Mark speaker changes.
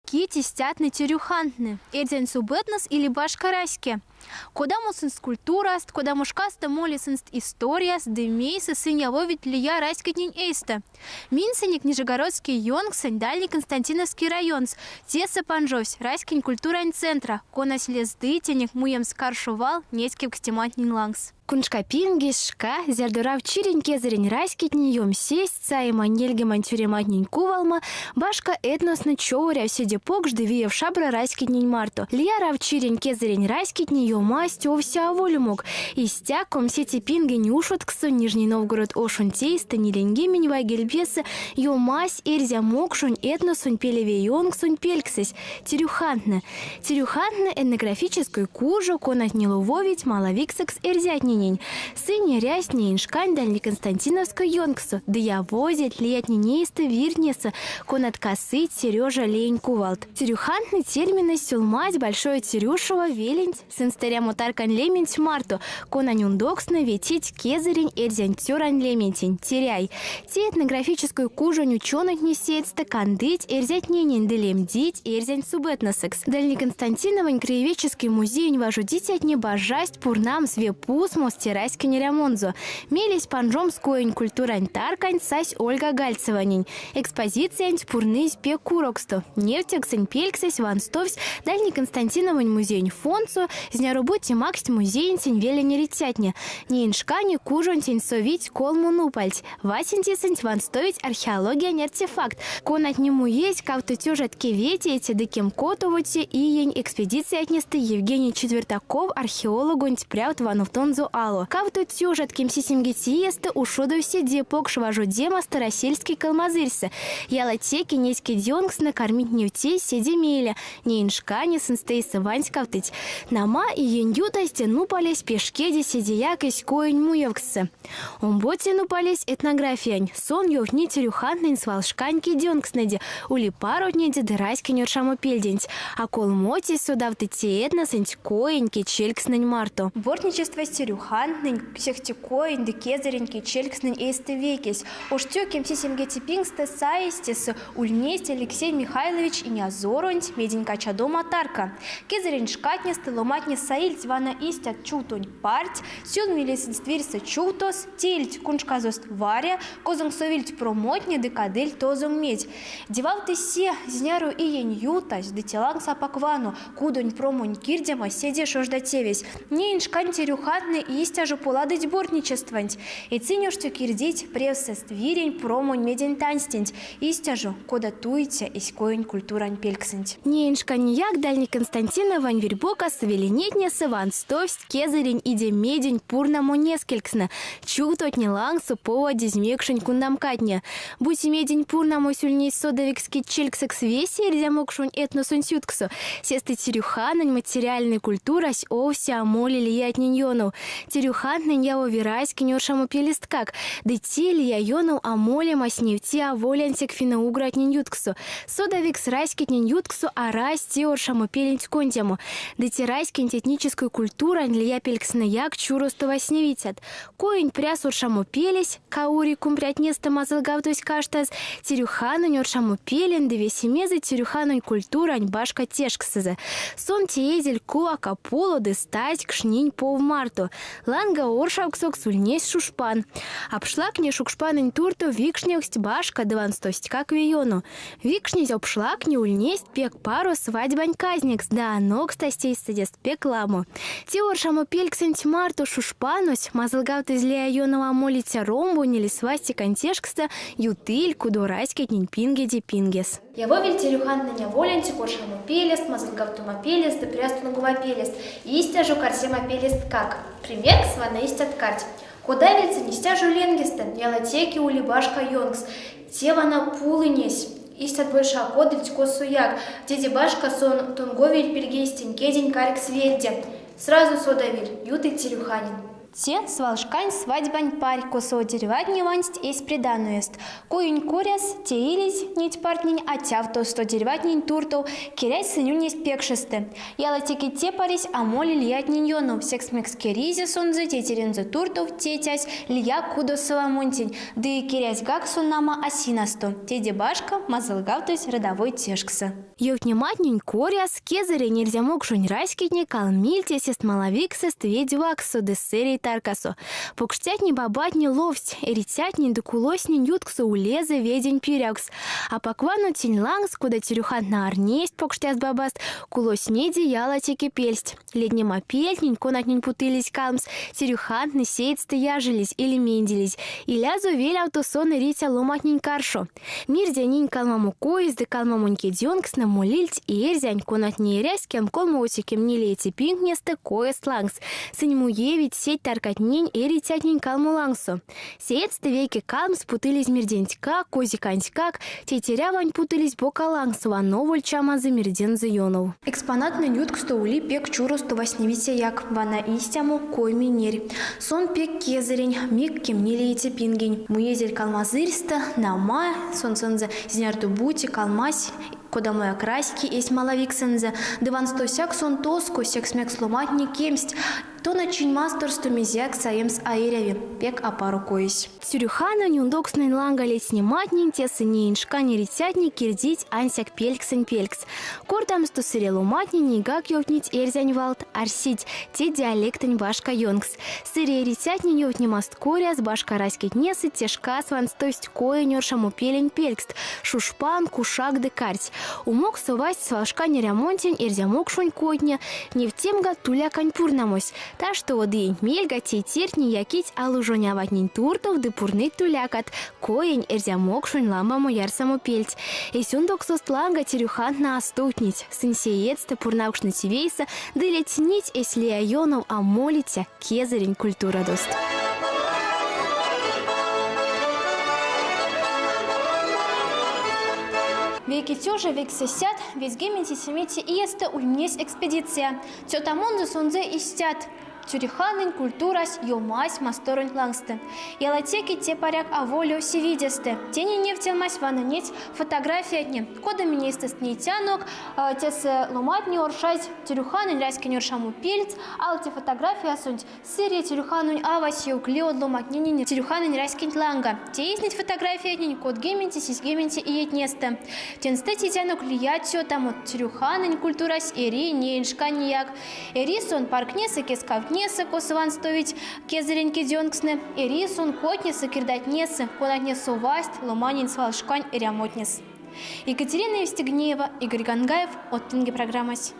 Speaker 1: Кити стятны тюрюхантны, эдзен субэтнос или башкараське. Куда мусынст культураст, куда мушкаста молисынст историас, демейса сыньявовит лия райскотнень эйста. Минсыник Нижегородский йонгсын, дальний Константиновский районс, теса панжось, райскин культурань центра, конась лездытенек муем скаршувал, нетькив кстематнин лангс.
Speaker 2: Куншка пингишка, зердурав чирень кезерень райскитни йом сесть, цаима нельгеман тюрематнень кувалма, башка этносно чоуря седепок ждевиев шабра райскитнень марту. Лия рав чирень кезерень райскитни йом масть овся аволюмок. Истяком сети пинги нюшотксу, Нижний Новгород ошун тейста, неленгемень вагельбеса, йом масть эрзя мокшунь этносунь пелеве йонгсунь пельксесь. Тирюхантна. Тирюхантна этнографическую кужу, конат нелувовить маловиксекс эрзятни. Сыне рясни иншкань дальний Константиновской йонгсу, да я возит летни нейста вирнеса, конат косыть Сережа лень кувалт. Тирюхантный термины сюлмать большое Тирюшева велень, сын старя мутаркан лемень марту, конанюн доксна ветить кезерень эрзянь тюрань лементень, теряй. Те этнографическую кужу ученых не сетьста кандыть эрзять ненен делем дить эрзянь субэтносекс. Дальний Константиновань краеведческий музей вожудить от неба жасть пурнам свепус Терайский неремонзо. Мелись панжом скоень культурань таркань сась Ольга Гальцеванень. Экспозиция пурнись пе куроксто. Нефтексень пельксесь ванстовсь дальний Константиновань музей фонцу. Зняробути максть музей сень велени ритятне. Не иншкани кужон тень совить колму нупальть. Васентисень ванстовить археология не артефакт. Конат нему есть кавто тюжат кевети эти декем котовоти и ень экспедиция отнесты Евгений Четвертаков археологу прявт вануфтонзу алло. Кавто тюжат кемсисимгетиеста ушодов седе покшважу дема старосельский калмазырься. Ялатеки неськи дёнгс накормить нефтей седе меля. Не иншкани сынстейса вансь кавтыть. Нама и яньютасте ну полезь пешкеде седеяк из коень муевксы. Умботе ну полезь этнографиянь. Сон ёвни тюрюхантнень свалшканьки дёнгснеде. Ули паротнеде дырайски нёршаму пельденить. А колмоти судавты те этносэнть коеньки челькснень марту.
Speaker 1: Бортничество тюрюхантнень, психтикоень, декезереньки челькснень эйсты векесь. Уж тёким сисимгети пингсте саистес ульнесть Алексей Михайлович и неозоронь меденька чадома тарка. Кезерень шкатнесты ломатне саильть вана истят чутонь парть, сюн милисенствирса чутос, тильть куншказост варя, козонг совильть промотне декадель тозонг медь. Девал ты се, зняру и ень ютась, детеланг сапаквану, кудонь промонь кирдема седе шождатевесь. Не иншкань тюрюхантны истяжу поладыть бортничествовать. И ценю, что кирдить превсест вирень промонь медень танстень. Истяжу, кода туйте, искоень культурань пельксенть.
Speaker 2: Не иншканьяк дальний Константиновань вербока савелинетня саван стовсть кезерень иде медень пурнаму нескельксна. Чутот не лангсу поводи змекшень кундамкатня. Будь медень пурнаму сюльней содовикский чельксекс веси эрзямокшунь этносунь сютксу. Сесты тирюханань материальной культурась овся амоли лиять ниньону. Тирюхантнень яво вирайски нёршаму пелесткак. Дыти лия йону амоле масневти аволянтик фина уграть ниньютксу. Содовикс райскит ниньютксу а расти оршаму пеленть контему. Дыти райскин этническую культуру лия пелькснаяк чуросту восневитят. Коень пряс оршаму пелесь, каури кумпрят неста мазалгавтусь каштаз. Тирюханань оршаму пелен, две семезы тирюханань культурань башка тешксыза. Сон тиезель куака полу дыстать кшнинь пов марту. Ланга оршавксок сульнесь шушпан. Обшлак не шукшпанень турту викшневсть башка дванстость как виону. Викшнезь обшлак не ульнесть пек пару свадьбань казникс, да ногстастей садест пек ламу. Ти оршаму пельксенть марту шушпанусь, мазалгавты злея йонова молиться ромбу, нели свасти контешкста, ютыль, кудурайский ниньпингеди пингес.
Speaker 1: Я вовель тюрюхантнень волянтик оршаму пелест, мазалгавтума пелест, да прястунагума пелест. Истяжу карсема пелест как. Пример к свана истят карт. Кудавица нестяжу ленгестен, ялатеки ули башка йонгс. Тева на пулынесь. Истят больше акодыльть косуяк. Деди башка сон тунговель пельгейстень, кедень карик сведде. Сразу содавиль, ютый тирюханин. Те свалшкань свадьбань парь косо дереватни вансть есть придануест. Коюнь коряс, те ились, нить партнень, а тявто сто дереватнень туртов, киряй сынюнь есть пекшесты. Яла теки те парись, а моли лиять ниньону, секс мекскеризе сонзе, те терензе туртов, те тясь, лия кудо соломонтень, да и кирясь гак соннама асинасту, те дебашка, мазалгавтусь родовой тешкса.
Speaker 2: Евтниматнень коряс, кезаре нельзя мог жунь райскитни, калмильте сест маловиксест ведьваксо дессерий таркасо. Покштятни бабатни ловсть, эритятни докулосни ютксо улезе ведень пирякс. А поквану тень лангс, куда терюхат на арнесть покштят бабаст, кулоснеди яла теки пельсть. Леднем опельтнень, конатнень путылись калмс, терюхатны сеятсты яжились или менделись. И лязу вель аутосон эритя ломатнень каршо. Мир дянинь калмаму коис, да калмамуньки дёнкс на молильть и эрзянь конатни эряскем колмоутикем не лейте пинкнесты коис лангс. Сыньму евить сеть таркатнень эритятнень калмулангсо. Сеятсты веки калмс путылись мирдентька, козиканькак, тетерявань путылись бокалангсова, новоль чама за мирден зайонов.
Speaker 1: Экспонатный нютк стоули пек чуру 108 як, вана истяму кой минерь. Сон пек кезерень, миг кемнили эти пингень. Муезель калмазырста, нама, сон сонза зинярту бути, калмась, кода моя краськи есть маловиксензе, диван стосяк сон тоску, сек-смек сломатни кемсть, то начин мастерсту мизяк саемс аэреви, пек апару коись.
Speaker 2: Тюрюхана нюндокснен ланга летсниматнин, те сыне иншкани ритятни кирдить ансяк пельксен пелькс. Кортам сто сырелу матни нигак ёвтнить эрзянь валт, арсить, те диалектень башка йонгс. Сыре ритятни ёвтни маст коряс, башка раскит несы, тешка сван стость кое нёршаму пелень пелькст, шушпан, кушак де карть. Умок совасть свалшкани ремонтень эрзямок шунь котня, не в темга туля каньпурнамось. Та что день мельга те терни якить алужоняватнин туртов де пурны тулякат, коень эрзямок шунь ламбаму ярсаму пельть. Эсюндок сост ланга терюхант на остутнить, сынсеецте пурнавшны тивейса, да летнить эсли айонов а молитя кезарень культура дост.
Speaker 1: Веки тёжа, век сосят, весь гементи семити и есте ульнес экспедиция. Тётамон за сонзе истят. Тюриханын культурас йомась масторын лангсты. Ялатеки те паряк аволю сивидесты. Тени нефтелмась вананеть фотография дне. Кода министест не тянок, тес ломатни оршать тюриханын ряски нершаму пельц, алти фотография сунь сырья тюриханын авасью клеод ломатнини тюриханын ряски ланга. Те изнить фотография дне код гементи сис гементи и етнесты. Тенсте тянок лият тётаму тюриханын культурас эри не иншканияк. Эри сон паркнесы кескавтни несы косован стоить кезереньки дёнксны, эрисон котнесы кирдать несы, конатнесу васть, ломанин свалшкань рямотнес. Екатерина Евстигнеева, Игорь Гангаев, от Тинги программась.